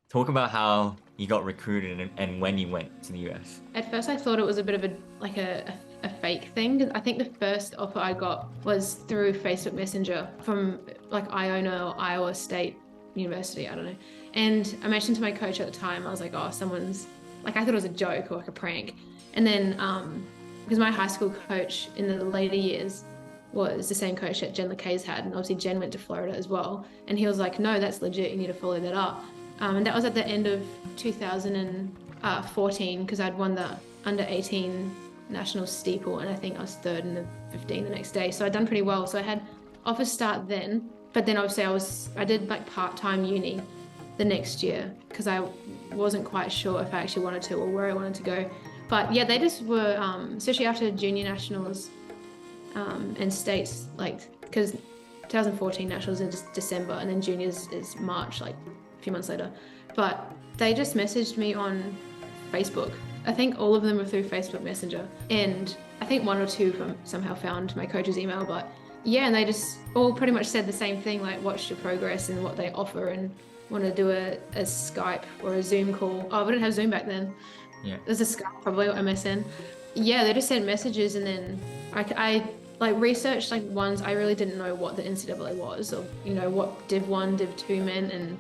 Talk about how you got recruited and when you went to the US. At first, I thought it was a bit of a fake thing. 'Cause I think the first offer I got was through Facebook Messenger from like Iona or Iowa State University. I don't know. And I mentioned to my coach at the time, I was like, oh, someone's like, I thought it was a joke or like a prank. And then, because my high school coach in the later years was the same coach that Jen LeKay's had. And obviously, Jen went to Florida as well. And he was like, no, that's legit. You need to follow that up. And that was at the end of 2014 because I'd won the under 18 national steeple, and I think I was third in the 15 the next day. So I'd done pretty well. So I had offers start then, but then obviously I did like part-time uni the next year because I wasn't quite sure if I actually wanted to or where I wanted to go. But yeah, they just were, especially after junior nationals and states, like because 2014 nationals is December and then juniors is March, like a few months later. But they just messaged me on Facebook. I think all of them were through Facebook Messenger. And I think one or two of them somehow found my coach's email. But yeah, and they just all pretty much said the same thing, like watch your progress and what they offer and want to do a Skype or a Zoom call. Oh, we didn't have Zoom back then. Yeah. It was a Skype probably or MSN. Yeah, they just sent messages and then I like researched like ones I really didn't know what the NCAA was or what Div 1, Div 2 meant and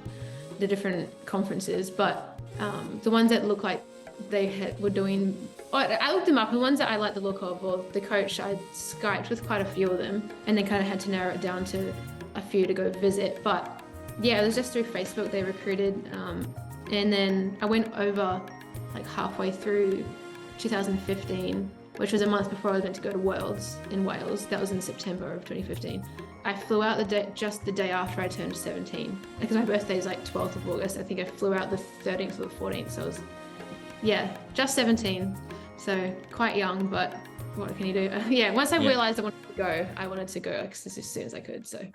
the different conferences, but the ones that look like were doing, I looked them up, and the ones that I liked the look of, or the coach, I Skyped with quite a few of them, and then kind of had to narrow it down to a few to go visit. But yeah, it was just through Facebook they recruited, and then I went over like halfway through 2015, which was a month before I was meant to go to Worlds in Wales. That was in September of 2015. I flew out just the day after I turned 17 because my birthday is like 12th of August. I think I flew out the 13th or the 14th. So I was, yeah, just 17. So quite young, but what can you do? Yeah, once I Yeah. realized I wanted to go like as soon as I could. So